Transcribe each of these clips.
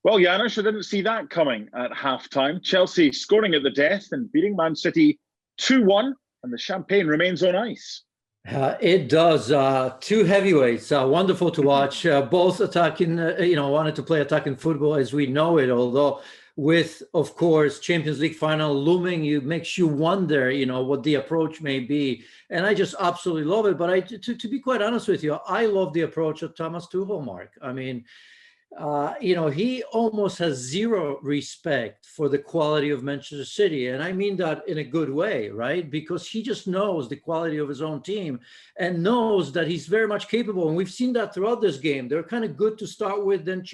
Well, Janusz, I didn't see that coming at halftime. Chelsea scoring at the death and beating Man City 2-1, and the champagne remains on ice. It does. Two heavyweights, wonderful to watch. Both attacking, wanted to play attacking football as we know it. Although, with of course Champions League final looming, it makes you wonder, what the approach may be. And I just absolutely love it. But to be quite honest with you, I love the approach of Thomas Tuchel, Mark. I mean, he almost has zero respect for the quality of Manchester City. And I mean that in a good way, right? Because he just knows the quality of his own team and knows that he's very much capable. And we've seen that throughout this game. They're kind of good to start with, then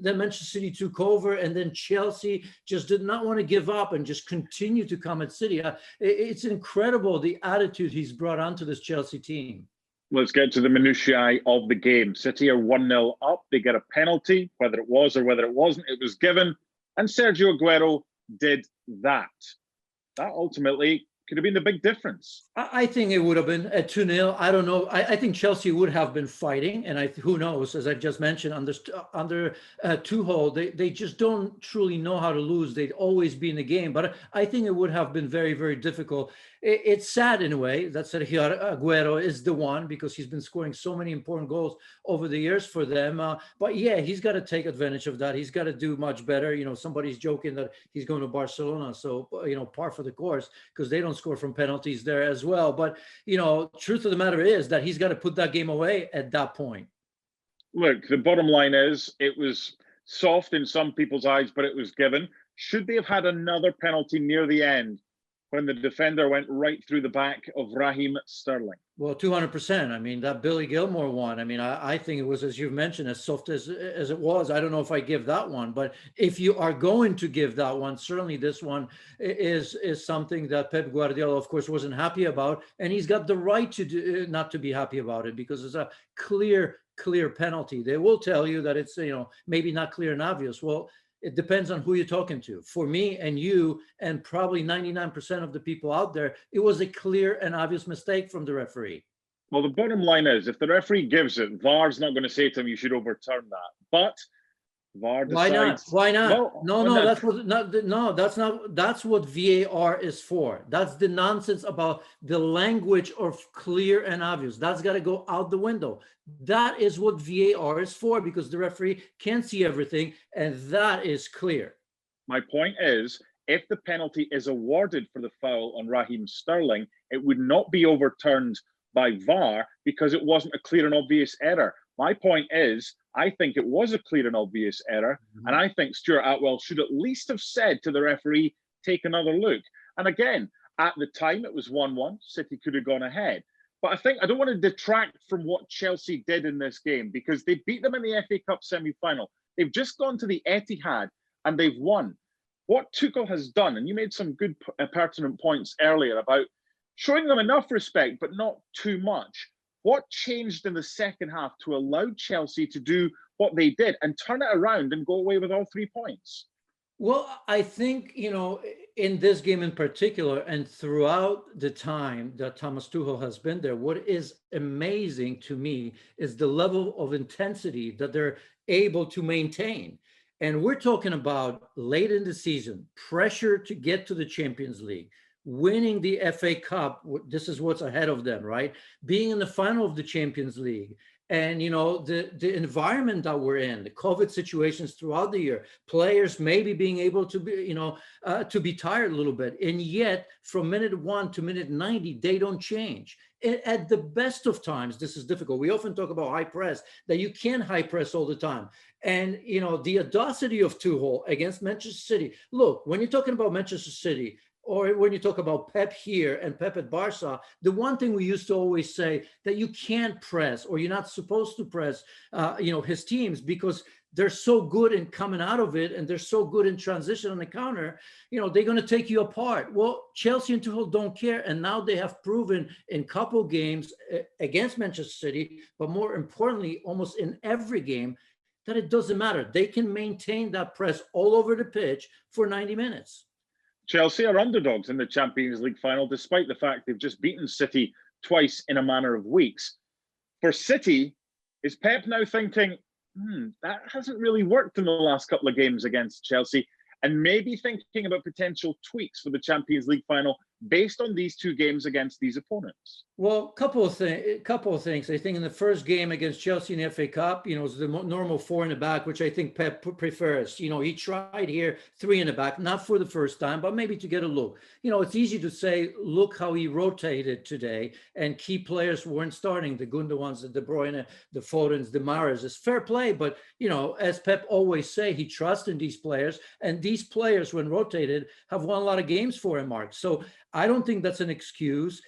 Manchester City took over, and then Chelsea just did not want to give up and just continue to come at City. It's incredible the attitude he's brought onto this Chelsea team. Let's get to the minutiae of the game. City are 1-0 up. They get a penalty, whether it was or whether it wasn't. It was given, and Sergio Aguero did that. That ultimately could have been the big difference. I think it would have been a 2-0. I don't know. I think Chelsea would have been fighting, and who knows? As I just mentioned, under Tuchel, they just don't truly know how to lose. They'd always be in the game, but I think it would have been very, very difficult. It's sad in a way that Sergio Aguero is the one, because he's been scoring so many important goals over the years for them. But yeah, he's got to take advantage of that. He's got to do much better. Somebody's joking that he's going to Barcelona, so par for the course, because they don't score from penalties there as well. But truth of the matter is that he's got to put that game away at that point. Look, the bottom line is it was soft in some people's eyes, but it was given. Should they have had another penalty near the end, when the defender went right through the back of Raheem Sterling? Well, 200%. I mean, that Billy Gilmore one, I mean, I think it was, as you've mentioned, as soft as it was. I don't know if I give that one, but if you are going to give that one, certainly this one is something that Pep Guardiola, of course, wasn't happy about. And he's got the right to do, not to be happy about it, because it's a clear penalty. They will tell you that it's, maybe not clear and obvious. Well, it depends on who you're talking to. For me and you, and probably 99% of the people out there, it was a clear and obvious mistake from the referee. Well, the bottom line is, if the referee gives it, VAR's not going to say to him, you should overturn that. But VAR decides. Why not? No, that's what VAR is for. That's the nonsense about the language of clear and obvious. That's got to go out the window. That is what VAR is for, because the referee can't see everything, and that is clear. My point is, if the penalty is awarded for the foul on Raheem Sterling, it would not be overturned by VAR because it wasn't a clear and obvious error. My point is, I think it was a clear and obvious error, and I think Stuart Atwell should at least have said to the referee, take another look. And again, at the time, it was 1-1. City could have gone ahead. But I don't want to detract from what Chelsea did in this game, because they beat them in the FA Cup semi-final. They've just gone to the Etihad and they've won. What Tuchel has done, and you made some good pertinent points earlier about showing them enough respect, but not too much. What changed in the second half to allow Chelsea to do what they did and turn it around and go away with all 3 points? Well, I think, in this game in particular, and throughout the time that Thomas Tuchel has been there, what is amazing to me is the level of intensity that they're able to maintain. And we're talking about late in the season, pressure to get to the Champions League, winning the FA Cup. This is what's ahead of them, right? Being in the final of the Champions League. And, the environment that we're in, the COVID situations throughout the year, players maybe being able to be, to be tired a little bit. And yet, from minute 1 to minute 90, they don't change. At the best of times, this is difficult. We often talk about high press, that you can't high press all the time. And, the audacity of Tuchel against Manchester City. Look, when you're talking about Manchester City, or when you talk about Pep here and Pep at Barca, the one thing we used to always say, that you can't press, or you're not supposed to press, his teams, because they're so good in coming out of it, and they're so good in transition on the counter, they're going to take you apart. Well, Chelsea and Tuchel don't care, and now they have proven in couple games against Manchester City, but more importantly, almost in every game, that it doesn't matter. They can maintain that press all over the pitch for 90 minutes. Chelsea are underdogs in the Champions League final, despite the fact they've just beaten City twice in a matter of weeks. For City, is Pep now thinking, That hasn't really worked in the last couple of games against Chelsea. And maybe thinking about potential tweaks for the Champions League final based on these two games against these opponents. Well, couple of things. I think in the first game against Chelsea in the FA Cup, it was the normal four in the back, which I think Pep prefers. He tried here three in the back, not for the first time, but maybe to get a look. It's easy to say, look how he rotated today, and key players weren't starting. The Gundogan's, the De Bruyne, the Fodens, the Mahrez. It's fair play, but as Pep always say, he trusts in these players, and these players, when rotated, have won a lot of games for him, Mark. So I don't think that's an excuse.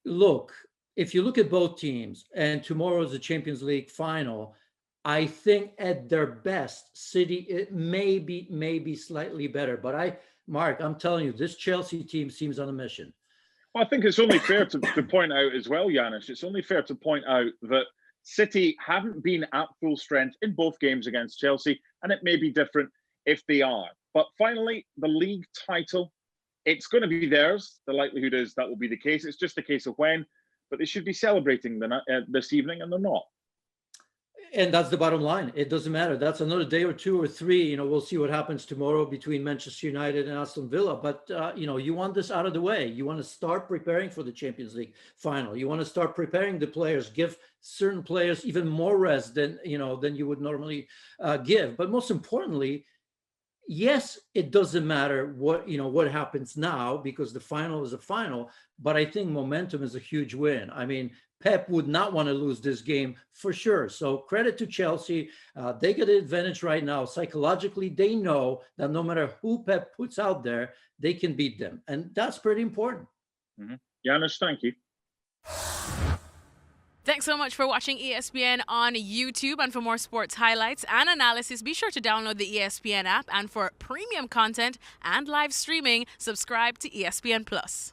Look, if you look at both teams, and tomorrow is the Champions League final, I think at their best, City, it may be slightly better. But Mark, I'm telling you, this Chelsea team seems on a mission. Well, I think it's only fair to point out as well, Janusz, it's only fair to point out that City haven't been at full strength in both games against Chelsea, and it may be different if they are. But finally, the league title, it's going to be theirs. The likelihood is that will be the case. It's just a case of when, but they should be celebrating this evening, and they're not. And that's the bottom line. It doesn't matter. That's another day or two or three. We'll see what happens tomorrow between Manchester United and Aston Villa. But, you want this out of the way. You want to start preparing for the Champions League final. You want to start preparing the players, give certain players even more rest than you would normally give. But most importantly, yes, it doesn't matter what happens now, because the final is a final, but I think momentum is a huge win. I mean, Pep would not want to lose this game for sure. So credit to Chelsea. They get an advantage right now. Psychologically, they know that no matter who Pep puts out there, they can beat them. And that's pretty important. Janusz, thank you. Thanks so much for watching ESPN on YouTube. And for more sports highlights and analysis, be sure to download the ESPN app. And for premium content and live streaming, subscribe to ESPN Plus.